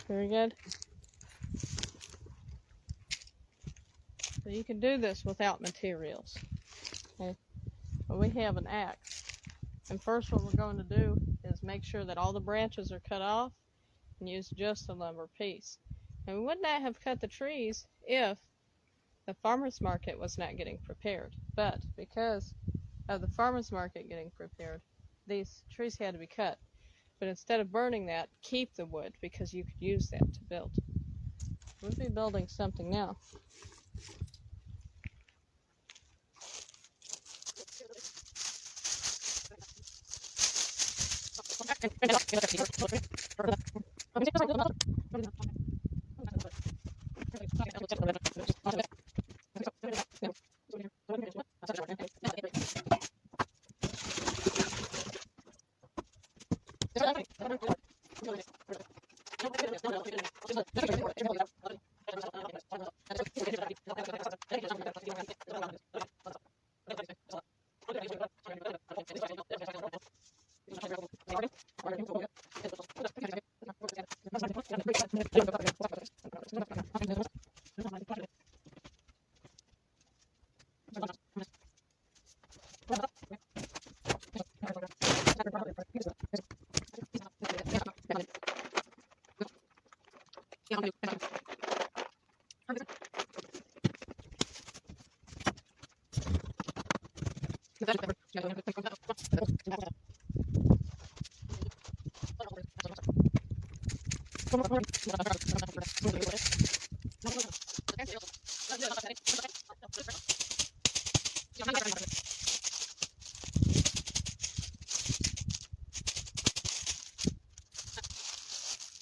Very good. So you can do this without materials. Okay. Well, we have an axe. And first what we're going to do is make sure that all the branches are cut off and use just the lumber piece. And we would not have cut the trees if the farmer's market was not getting prepared. But because of the farmer's market getting prepared, these trees had to be cut. But instead of burning that, keep the wood because you could use that to build. We'll be building something now.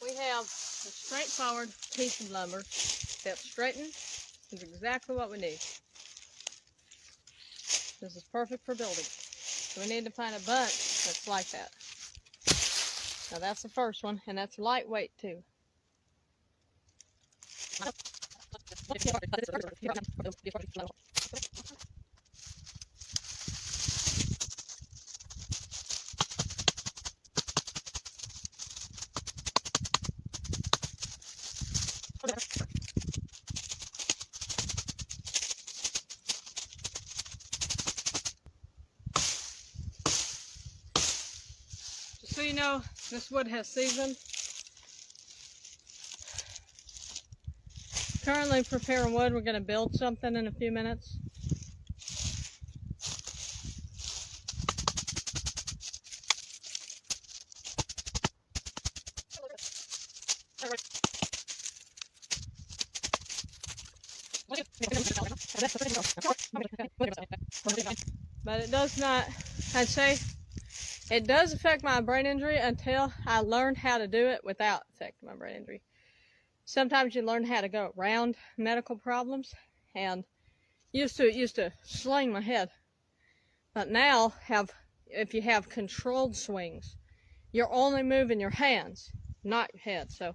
We have a straightforward piece of lumber that's straightened. Is exactly what we need. This is perfect for building. So we need to find a bunch that's like that. Now that's the first one, and that's lightweight too. Just so you know, this wood has seasoned. Currently preparing wood. We're going to build something in a few minutes. But it does not, I'd say, it does affect my brain injury until I learned how to do it without affecting my brain injury. Sometimes you learn how to go around medical problems, and used to sling my head. But now, if you have controlled swings, you're only moving your hands, not your head. So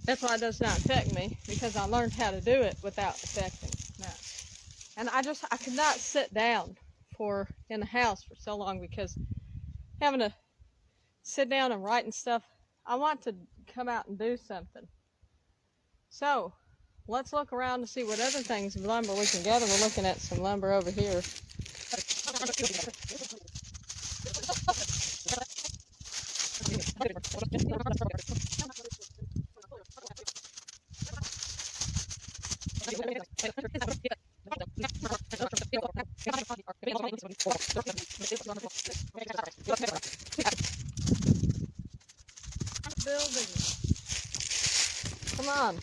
that's why it does not affect me, because I learned how to do it without affecting that. And I could not sit down in the house for so long, because having to sit down and write and stuff, I want to come out and do something. So let's look around to see what other things of lumber we can gather. We're looking at some lumber over here. Building. Come on.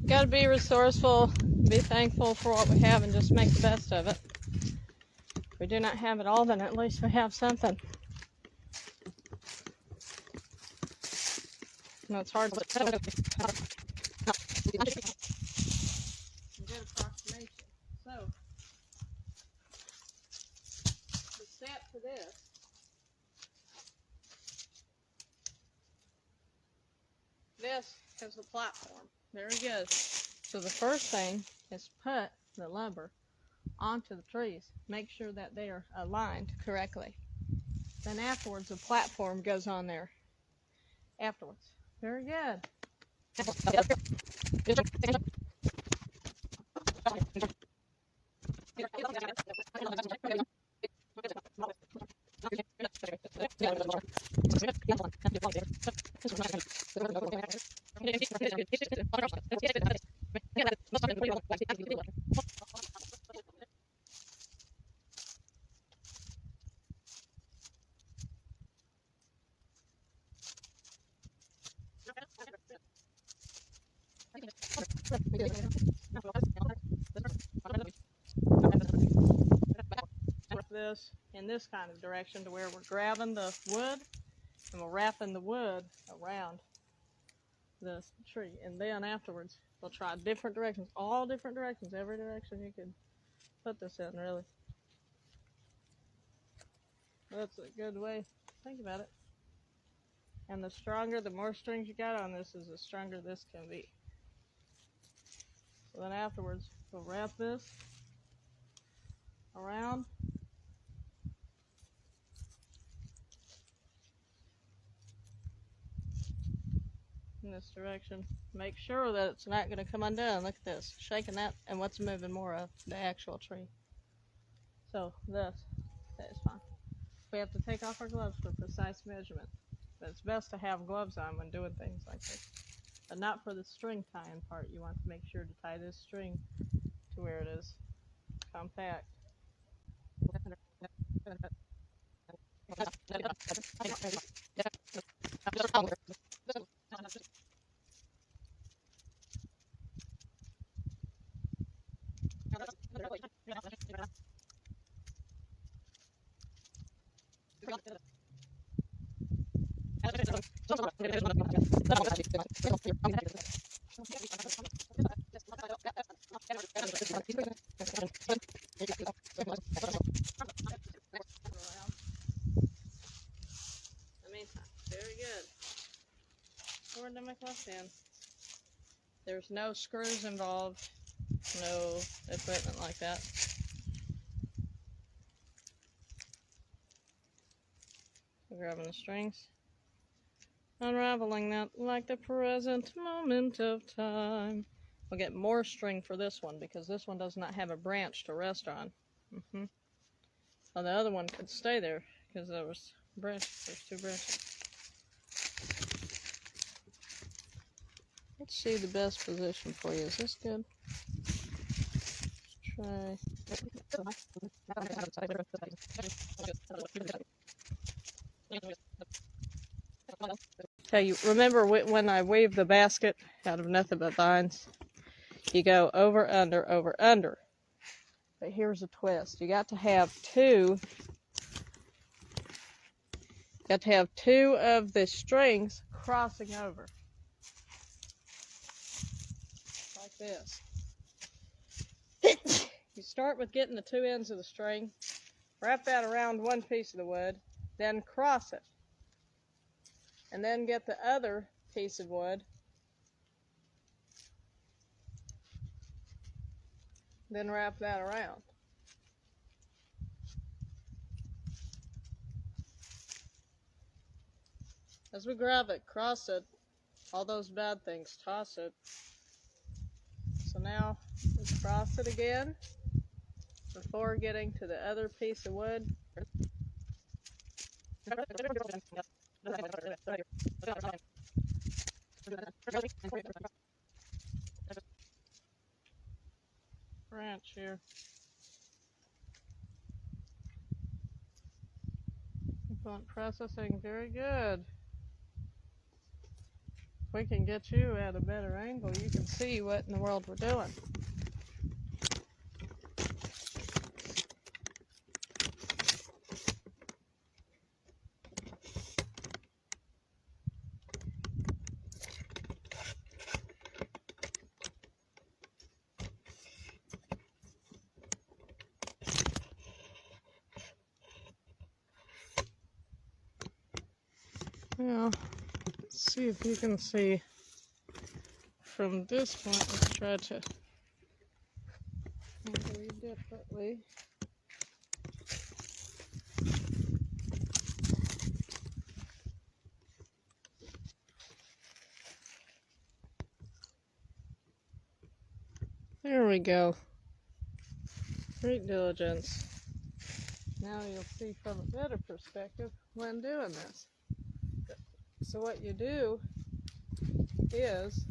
Got to be resourceful, be thankful for what we have, and just make the best of it. If we do not have it all, then at least we have something. No, it's hard to good approximation. So, the step to this is the platform. Very good. So the first thing is put the lumber onto the trees. Make sure that they are aligned correctly. Then afterwards, the platform goes on there. Afterwards. Very good. This in this kind of direction to where we're grabbing the wood and we're wrapping the wood around the tree, and then afterwards we'll try different directions, all different directions, every direction you could put this in, really. That's a good way to think about it. And the stronger, the more strings you got on this, is the stronger this can be. So then afterwards we'll wrap this around in this direction. Make sure that it's not going to come undone. Look at this, shaking that, and what's moving more of the actual tree. So that is fine. We have to take off our gloves for precise measurement, but it's best to have gloves on when doing things like this, but not for the string tying part. You want to make sure to tie this string to where it is compact. Very good. Forward to my left hand. There's no screws involved, no equipment like that. So grabbing the strings, unraveling that like the present moment of time. We'll get more string for this one because this one does not have a branch to rest on. Well, the other one could stay there because there was branches. There's two branches. Let's see the best position for you. Is this good? Let's try. Tell you, remember when I weave the basket out of nothing but vines? You go over, under, over, under. But here's a twist. You got to have two. You got to have two of the strings crossing over. Like this. You start with getting the two ends of the string, wrap that around one piece of the wood, then cross it. And then get the other piece of wood, then wrap that around. As we grab it, cross it, all those bad things, toss it. So now let's cross it again before getting to the other piece of wood. Branch here. Processing, very good. If we can get you at a better angle, you can see what in the world we're doing. Well, let's see if you can see from this point. Let's try to angle you differently. There we go. Great diligence. Now you'll see from a better perspective when doing this. So what you do is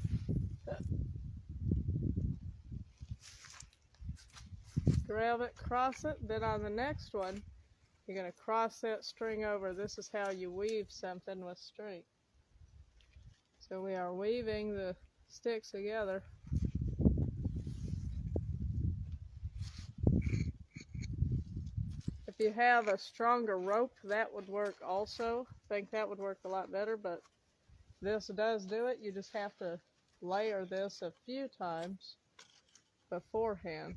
grab it, cross it, then on the next one you're going to cross that string over. This is how you weave something with string. So we are weaving the sticks together. If you have a stronger rope, that would work also. I think that would work a lot better, but this does do it. You just have to layer this a few times beforehand.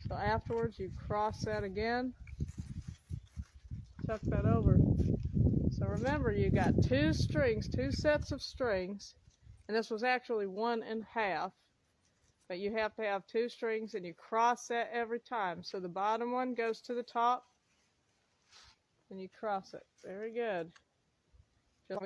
So afterwards you cross that again, tuck that over. So remember, you got two strings, two sets of strings, and this was actually 1.5, but you have to have two strings and you cross that every time. So the bottom one goes to the top and you cross it. Very good. So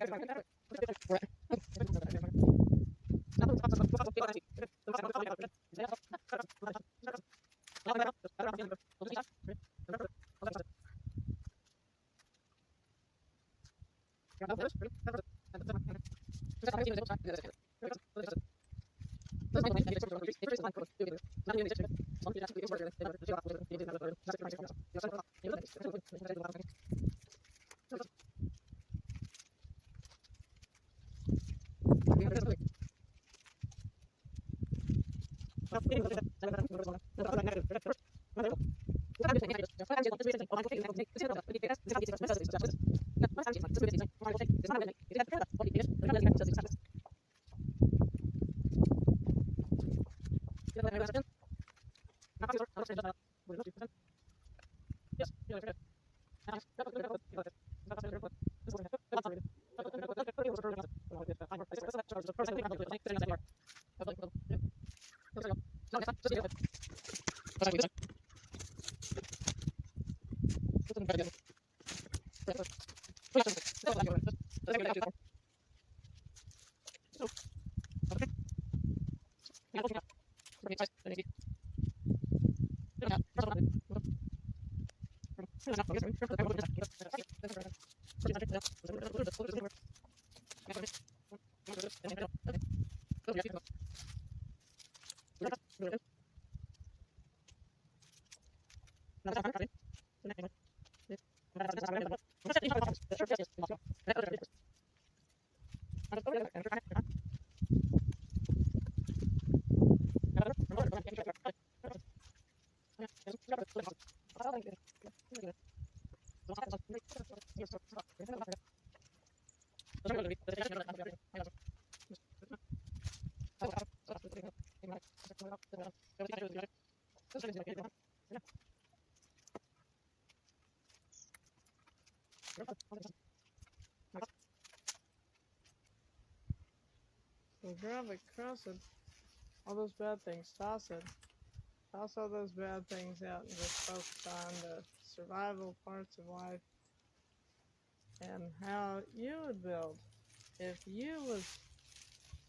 grab it, cross it, all those bad things, toss it. Toss all those bad things out and just focus on the survival parts of life and how you would build. If you was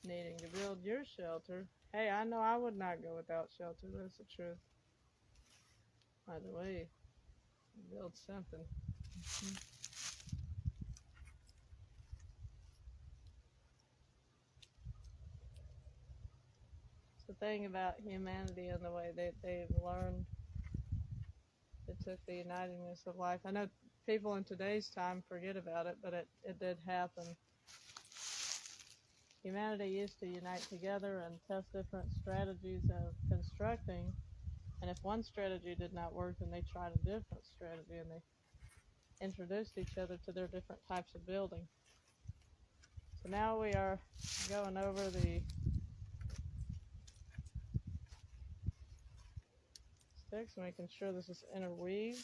needing to build your shelter, hey, I know I would not go without shelter, that's the truth. By the way, build something. It's the thing about humanity and the way they've learned. It took the unitingness of life. I know people in today's time forget about it, but it did happen. Humanity used to unite together and test different strategies of constructing, and if one strategy did not work, then they tried a different strategy, and they introduced each other to their different types of building. So now we are going over the sticks, making sure this is interweaved.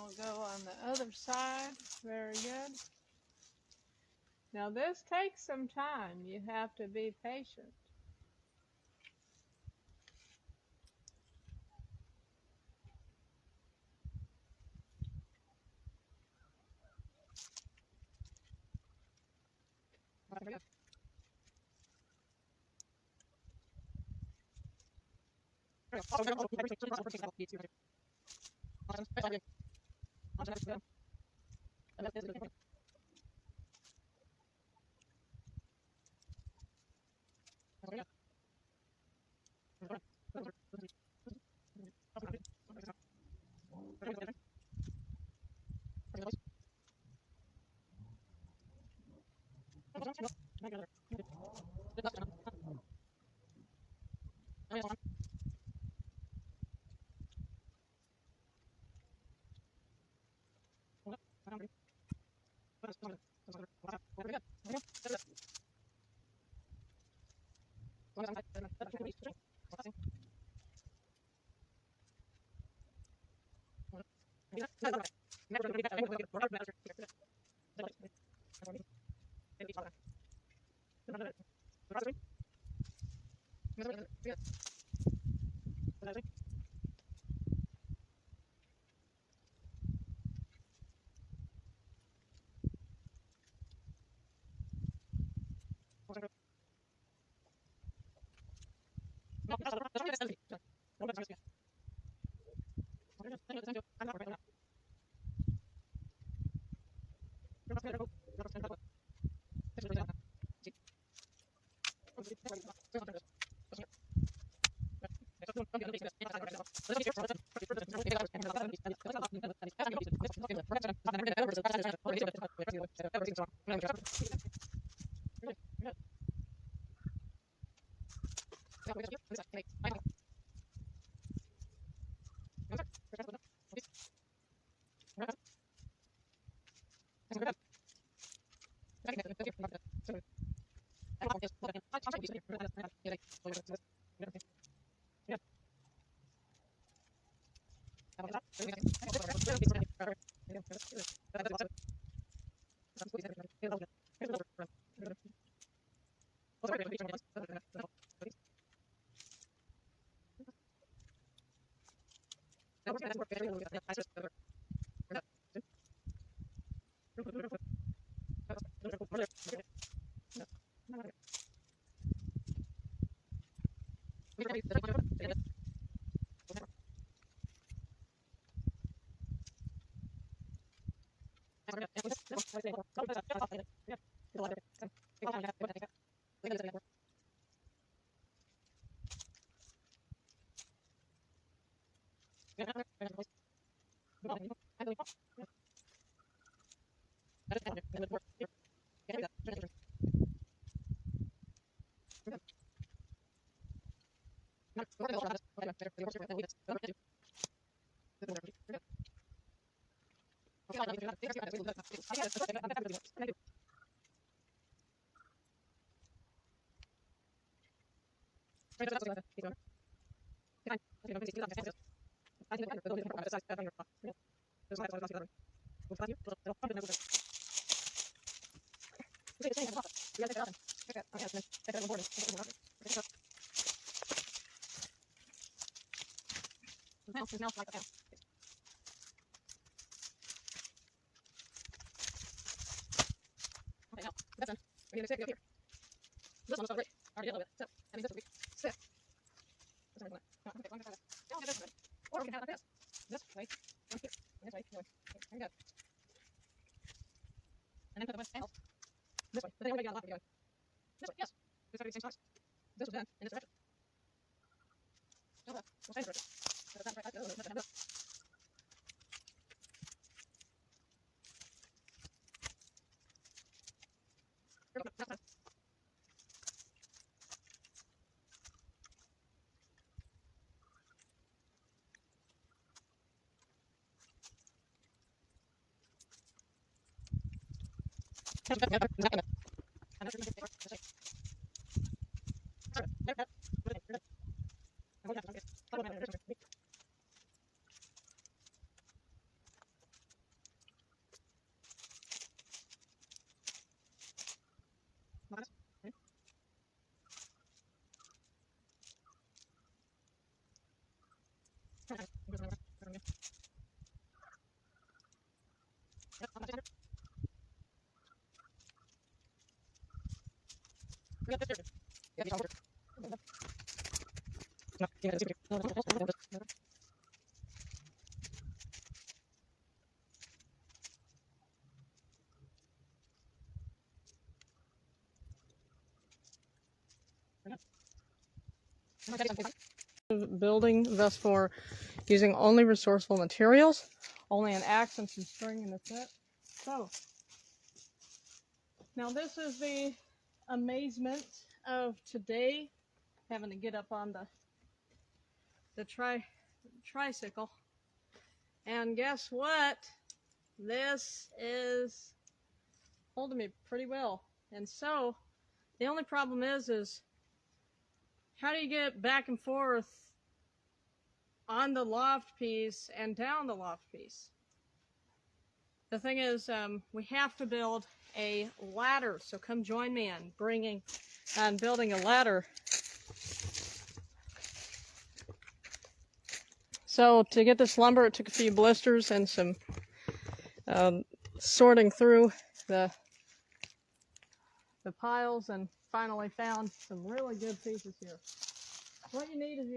We'll go on the other side. Very good. Now this takes some time. You have to be patient. Building thus for using only resourceful materials, only an axe and some string and that's it. So now this is the amazement of today, having to get up on the tricycle. And guess what? This is holding me pretty well. And so the only problem is how do you get back and forth on the loft piece and down the loft piece? The thing is, we have to build a ladder. So come join me in building a ladder. So to get this lumber, it took a few blisters and some sorting through the piles, and finally found some really good pieces here. What you need is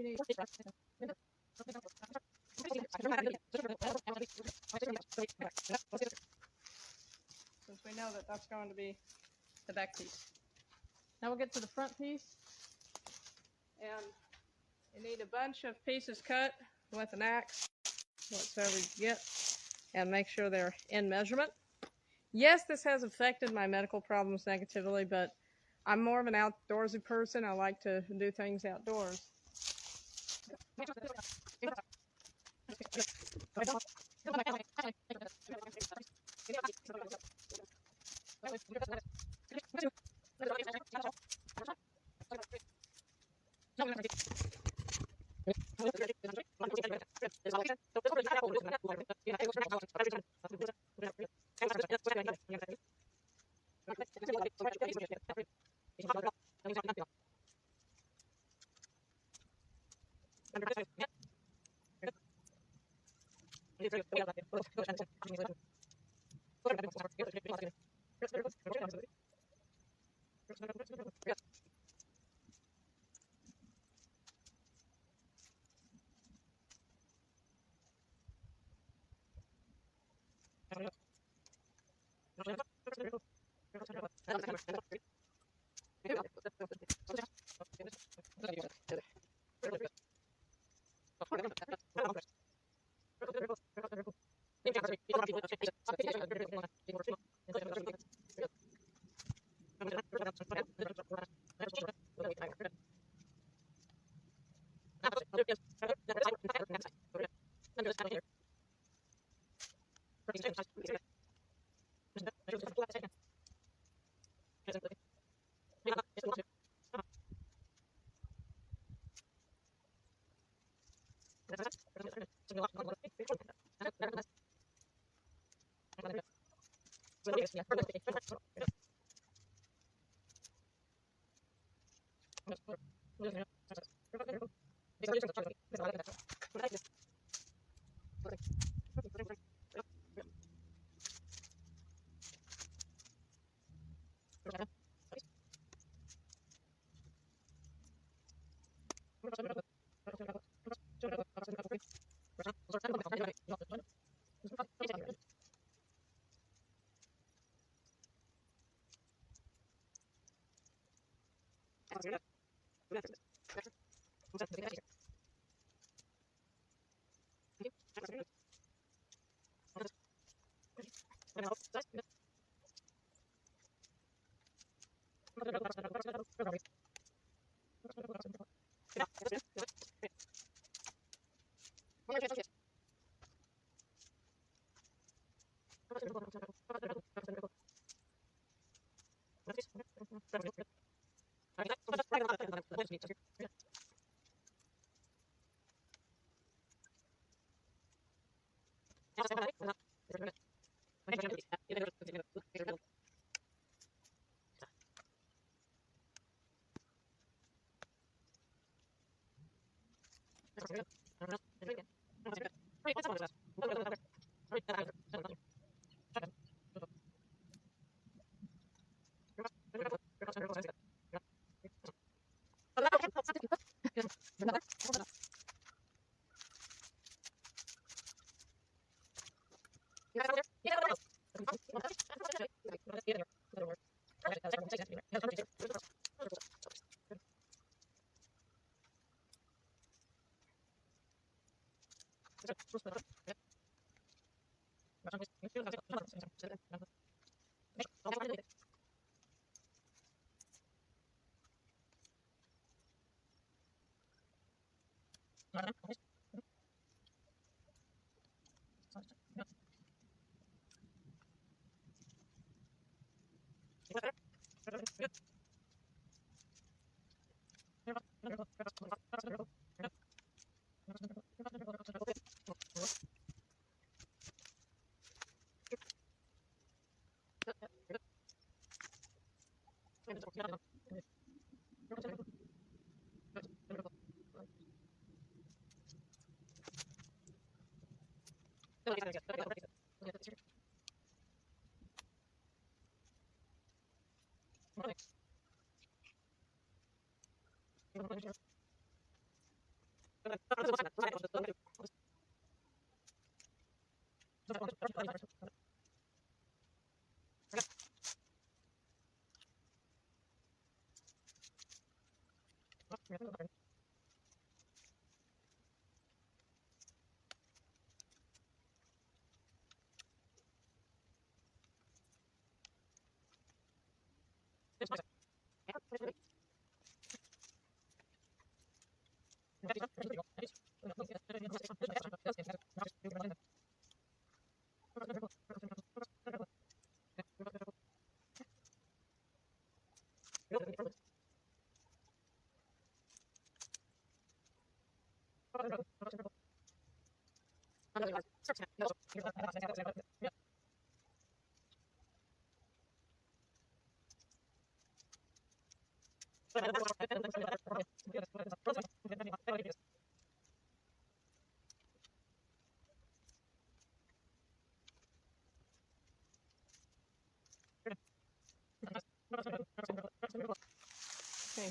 since we know that that's going to be the back piece. Now we'll get to the front piece, and you need a bunch of pieces cut with an axe, whatsoever you get, and make sure they're in measurement. Yes, this has affected my medical problems negatively, but I'm more of an outdoorsy person. I like to do things outdoors.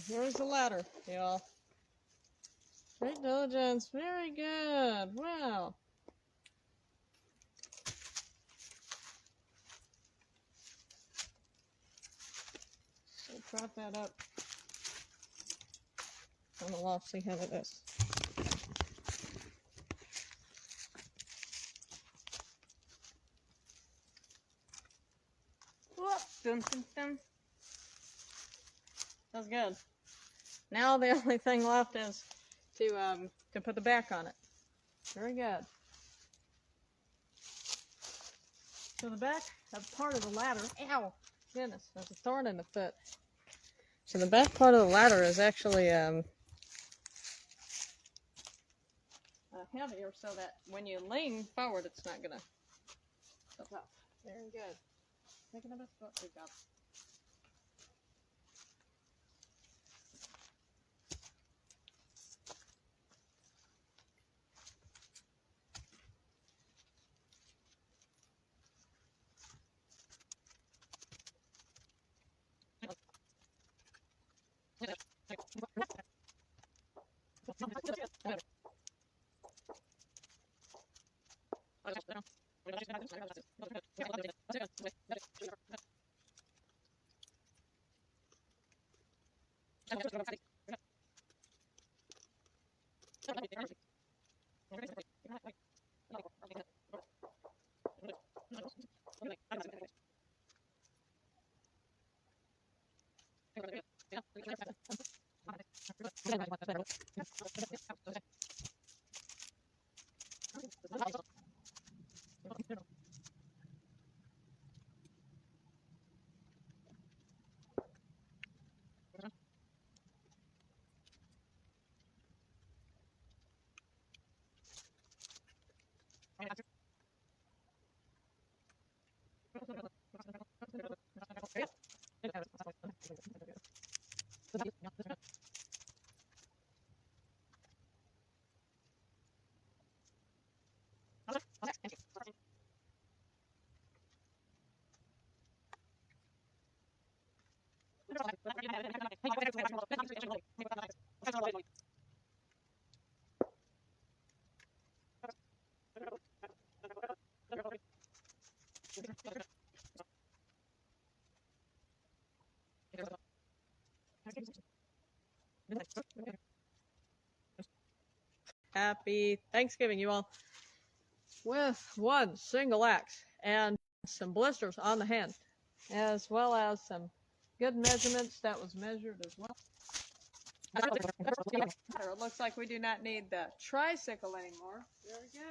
Here's the ladder, y'all. Great diligence. Very good. Wow. So prop that up on the loft, see how it is. Whoop. Dun, dun, dun. That's good. Now the only thing left is to put the back on it. Very good. So the back part of the ladder, ow, goodness, there's a thorn in the foot. So the back part of the ladder is actually heavier, so that when you lean forward, it's not gonna flip up. Very good. Taking a bit, good job. Happy Thanksgiving, you all. With one single axe and some blisters on the hand, as well as some good measurements that was measured as well. It looks like we do not need the tricycle anymore. Very good.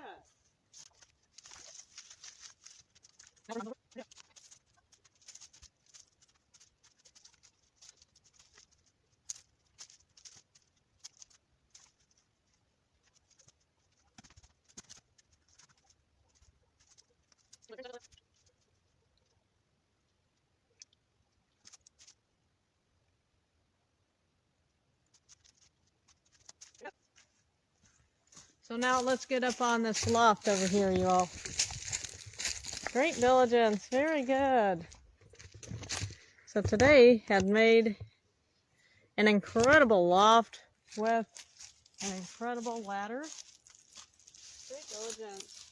So now let's get up on this loft over here, you all. Great diligence, very good. So today had made an incredible loft with an incredible ladder. Great diligence.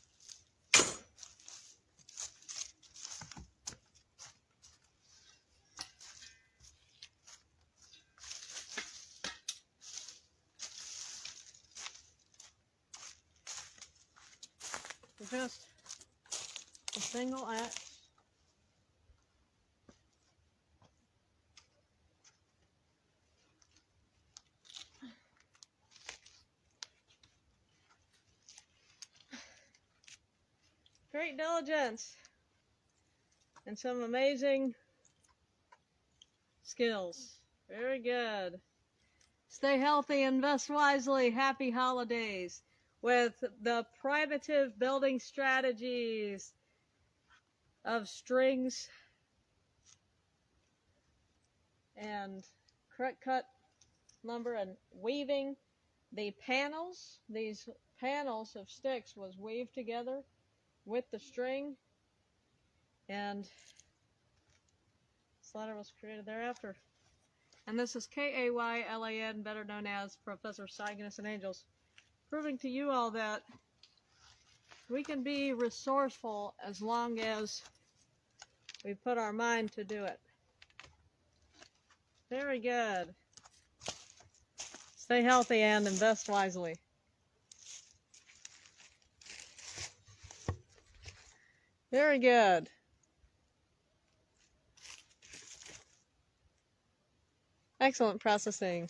Just a single axe. Great diligence and some amazing skills. Very good. Stay healthy, invest wisely. Happy holidays with the primitive building strategies of strings and cut lumber and weaving. The panels, these panels of sticks was weaved together with the string, and this ladder was created thereafter. And this is Kaylan, better known as Professor Cygnus and Angels, proving to you all that we can be resourceful as long as we put our mind to do it. Very good. Stay healthy and invest wisely. Very good. Excellent processing.